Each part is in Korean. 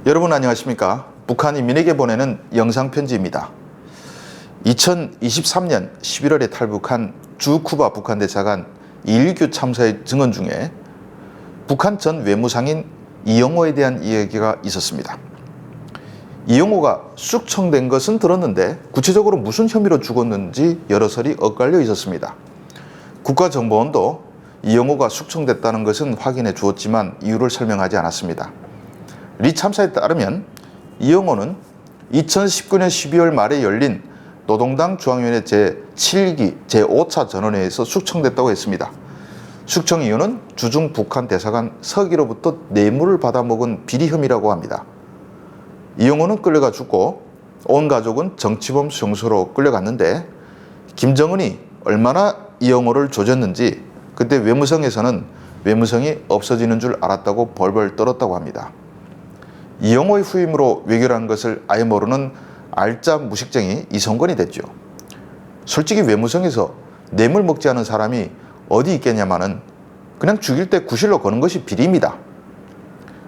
여러분 안녕하십니까? 북한이 민에게 보내는 영상편지입니다. 2023년 11월에 탈북한 주쿠바 북한 대사관 2.19 참사의 증언 중에 북한 전 외무상인 이영호에 대한 이야기가 있었습니다. 이영호가 숙청된 것은 들었는데 구체적으로 무슨 혐의로 죽었는지 여러설이 엇갈려 있었습니다. 국가정보원도 이영호가 숙청됐다는 것은 확인해 주었지만 이유를 설명하지 않았습니다. 리 참사에 따르면 이영호는 2019년 12월 말에 열린 노동당 중앙위원회 제7기 제5차 전원회에서 숙청됐다고 했습니다. 숙청 이유는 주중 북한 대사관 서기로부터 뇌물을 받아먹은 비리 혐의라고 합니다. 이영호는 끌려가 죽고 온 가족은 정치범 수용소로 끌려갔는데 김정은이 얼마나 이영호를 조졌는지 그때 외무성에서는 외무성이 없어지는 줄 알았다고 벌벌 떨었다고 합니다. 이영호의 후임으로 외교를 것을 아예 모르는 알짜 무식쟁이 이성건이 됐죠. 솔직히 외무성에서 뇌물 먹지 않은 사람이 어디 있겠냐마는 그냥 죽일 때 구실로 거는 것이 비리입니다.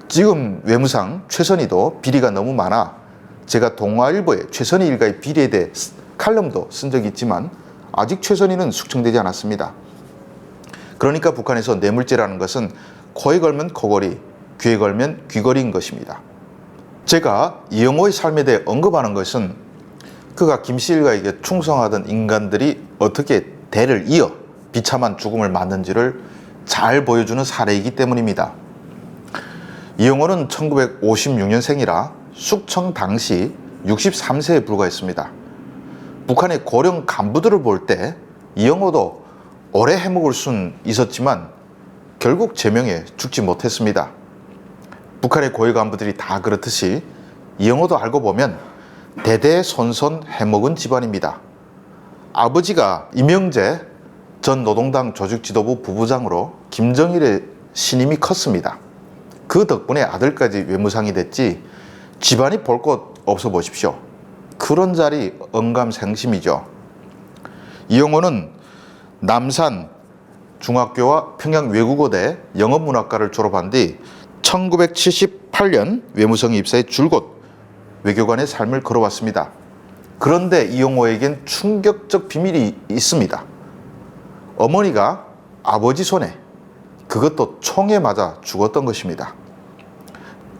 지금 외무상 최선희도 비리가 너무 많아 제가 동아일보에 최선희 일가의 비리에 대해 칼럼도 쓴 적이 있지만 아직 최선희는 숙청되지 않았습니다. 그러니까 북한에서 뇌물죄라는 것은 코에 걸면 코걸이, 귀에 걸면 귀걸이인 것입니다. 제가 이영호의 삶에 대해 언급하는 것은 그가 김씨 일가에게 충성하던 인간들이 어떻게 대를 이어 비참한 죽음을 맞는지를 잘 보여주는 사례이기 때문입니다. 이영호는 1956년생이라 숙청 당시 63세에 불과했습니다. 북한의 고령 간부들을 볼 때 이영호도 오래 해먹을 순 있었지만 결국 제명에 죽지 못했습니다. 북한의 고위 간부들이 다 그렇듯이 이영호도 알고 보면 대대손손 해먹은 집안입니다. 아버지가 이명재 전 노동당 조직지도부 부부장으로 김정일의 신임이 컸습니다. 그 덕분에 아들까지 외무상이 됐지 집안이 볼 것 없어 보십시오. 그런 자리 언감생심이죠. 이영호는 남산 중학교와 평양 외국어대 영어문학과를 졸업한 뒤 1978년 외무성에 입사해 줄곧 외교관의 삶을 걸어왔습니다. 그런데 이영호에겐 충격적 비밀이 있습니다. 어머니가 아버지 손에 그것도 총에 맞아 죽었던 것입니다.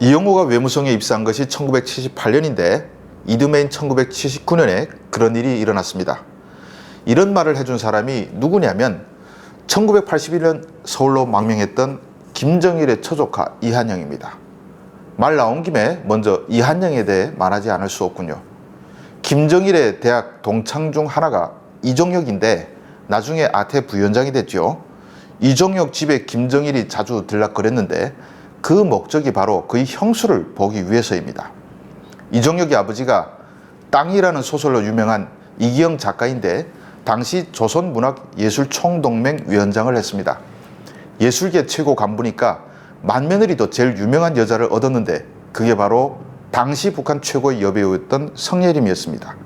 이영호가 외무성에 입사한 것이 1978년인데 이듬해인 1979년에 그런 일이 일어났습니다. 이런 말을 해준 사람이 누구냐면 1981년 서울로 망명했던 김정일의 처조카 이한영입니다. 말 나온 김에 먼저 이한영에 대해 말하지 않을 수 없군요. 김정일의 대학 동창 중 하나가 이종혁인데 나중에 아태 부위원장이 됐죠. 이종혁 집에 김정일이 자주 들락거렸는데 그 목적이 바로 그의 형수를 보기 위해서입니다. 이종혁의 아버지가 땅이라는 소설로 유명한 이기영 작가인데 당시 조선문학예술총동맹 위원장을 했습니다. 예술계 최고 간부니까 맏며느리도 제일 유명한 여자를 얻었는데 그게 바로 당시 북한 최고의 여배우였던 성예림이었습니다.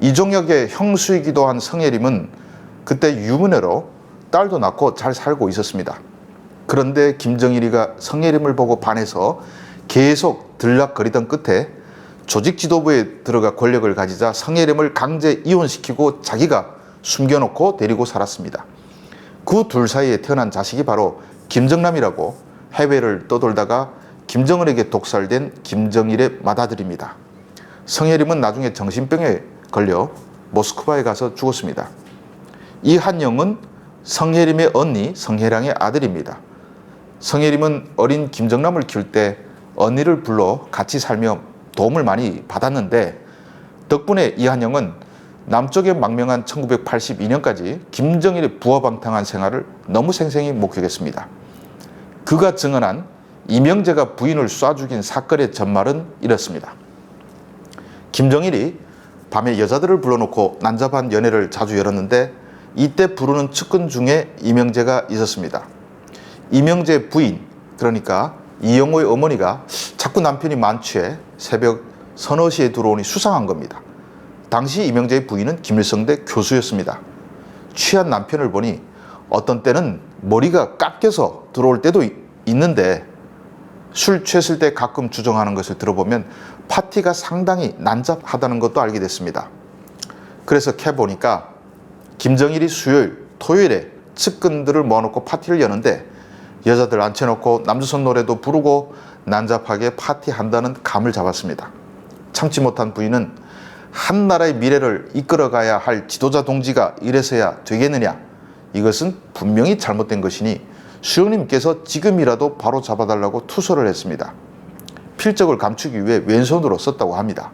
이종혁의 형수이기도 한 성예림은 그때 유부녀로 딸도 낳고 잘 살고 있었습니다. 그런데 김정일이가 성예림을 보고 반해서 계속 들락거리던 끝에 조직지도부에 들어가 권력을 가지자 성예림을 강제 이혼시키고 자기가 숨겨놓고 데리고 살았습니다. 그 둘 사이에 태어난 자식이 바로 김정남이라고 해외를 떠돌다가 김정은에게 독살된 김정일의 맏아들입니다. 성예림은 나중에 정신병에 걸려 모스크바에 가서 죽었습니다. 이한영은 성예림의 언니 성혜랑의 아들입니다. 성예림은 어린 김정남을 키울 때 언니를 불러 같이 살며 도움을 많이 받았는데 덕분에 이한영은 남쪽에 망명한 1982년까지 김정일의 부화방탕한 생활을 너무 생생히 목격했습니다. 그가 증언한 이명재가 부인을 쏴 죽인 사건의 전말은 이렇습니다. 김정일이 밤에 여자들을 불러놓고 난잡한 연애를 자주 열었는데 이때 부르는 측근 중에 이명재가 있었습니다. 이명재 부인, 그러니까 이영호의 어머니가 자꾸 남편이 만취해 새벽 서너 시에 들어오니 수상한 겁니다. 당시 이명재의 부인은 김일성대 교수였습니다. 취한 남편을 보니 어떤 때는 머리가 깎여서 들어올 때도 있는데 술 취했을 때 가끔 주정하는 것을 들어보면 파티가 상당히 난잡하다는 것도 알게 됐습니다. 그래서 캐보니까 김정일이 수요일, 토요일에 측근들을 모아놓고 파티를 여는데 여자들 앉혀놓고 남조선 노래도 부르고 난잡하게 파티한다는 감을 잡았습니다. 참지 못한 부인은 한 나라의 미래를 이끌어가야 할 지도자 동지가 이래서야 되겠느냐, 이것은 분명히 잘못된 것이니 수영님께서 지금이라도 바로 잡아달라고 투서를 했습니다. 필적을 감추기 위해 왼손으로 썼다고 합니다.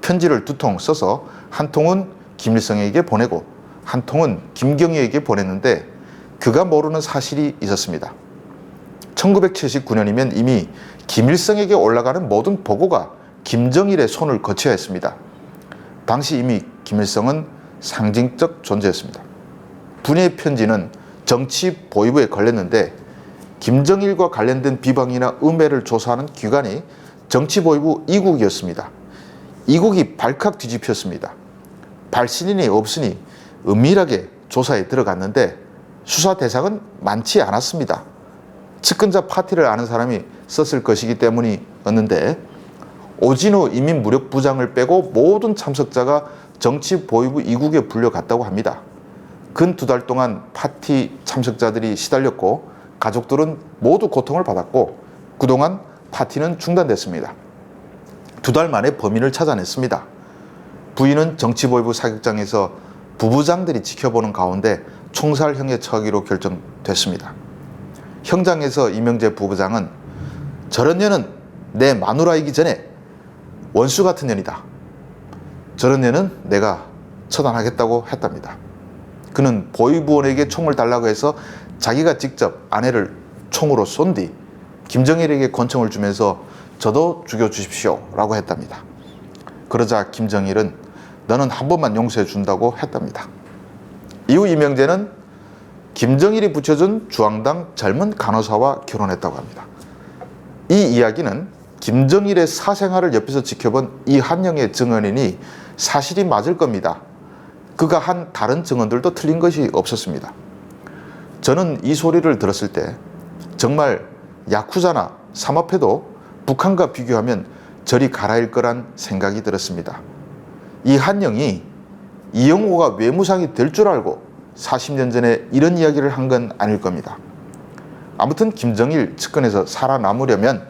편지를 2통 써서 한 통은 김일성에게 보내고 한 통은 김경희에게 보냈는데 그가 모르는 사실이 있었습니다. 1979년이면 이미 김일성에게 올라가는 모든 보고가 김정일의 손을 거쳐야 했습니다. 당시 이미 김일성은 상징적 존재였습니다. 분의 편지는 정치 보위부에 걸렸는데 김정일과 관련된 비방이나 음해를 조사하는 기관이 정치보위부 2국이었습니다. 2국이 발칵 뒤집혔습니다. 발신인이 없으니 은밀하게 조사에 들어갔는데 수사 대상은 많지 않았습니다. 측근자 파티를 아는 사람이 썼을 것이기 때문이었는데 오진우 인민무력부장을 빼고 모든 참석자가 정치보위부 2국에 불려갔다고 합니다. 근 2달 동안 파티 참석자들이 시달렸고 가족들은 모두 고통을 받았고 그동안 파티는 중단됐습니다. 2달 만에 범인을 찾아냈습니다. 부인은 정치보위부 사격장에서 부부장들이 지켜보는 가운데 총살형에 처하기로 결정됐습니다. 형장에서 이명재 부부장은 저런 년은 내 마누라이기 전에 원수 같은 년이다. 저런 년은 내가 처단하겠다고 했답니다. 그는 보위부원에게 총을 달라고 해서 자기가 직접 아내를 총으로 쏜 뒤 김정일에게 권총을 주면서 저도 죽여주십시오 라고 했답니다. 그러자 김정일은 너는 한 번만 용서해 준다고 했답니다. 이후 이명재는 김정일이 붙여준 주황당 젊은 간호사와 결혼했다고 합니다. 이 이야기는 김정일의 사생활을 옆에서 지켜본 이한영의 증언이니 사실이 맞을 겁니다. 그가 한 다른 증언들도 틀린 것이 없었습니다. 저는 이 소리를 들었을 때 정말 야쿠자나 삼합회도 북한과 비교하면 저리 가라일 거란 생각이 들었습니다. 이한영이 이영호가 외무상이 될 줄 알고 40년 전에 이런 이야기를 한 건 아닐 겁니다. 아무튼 김정일 측근에서 살아남으려면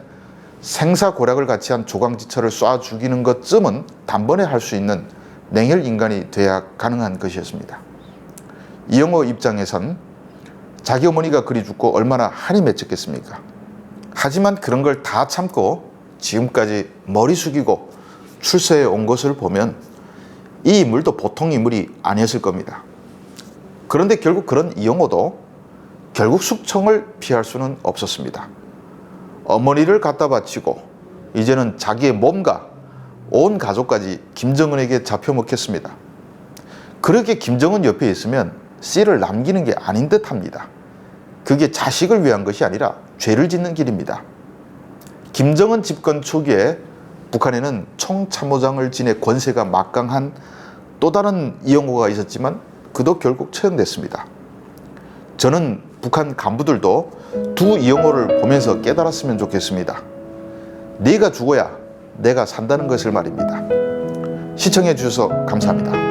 생사고략을 같이 한 조강지처를 쏴 죽이는 것쯤은 단번에 할 수 있는 냉혈 인간이 돼야 가능한 것이었습니다. 이영호 입장에선 자기 어머니가 그리 죽고 얼마나 한이 맺혔겠습니까? 하지만 그런 걸 다 참고 지금까지 머리 숙이고 출세해 온 것을 보면 이 인물도 보통 인물이 아니었을 겁니다. 그런데 결국 그런 이영호도 결국 숙청을 피할 수는 없었습니다. 어머니를 갖다 바치고 이제는 자기의 몸과 온 가족까지 김정은에게 잡혀 먹혔습니다. 그렇게 김정은 옆에 있으면 씨를 남기는 게 아닌 듯 합니다. 그게 자식을 위한 것이 아니라 죄를 짓는 길입니다. 김정은 집권 초기에 북한에는 총참모장을 지내 권세가 막강한 또 다른 이영호가 있었지만 그도 결국 처형됐습니다. 저는 북한 간부들도 두 이영호를 보면서 깨달았으면 좋겠습니다. 네가 죽어야 내가 산다는 것을 말입니다. 시청해 주셔서 감사합니다.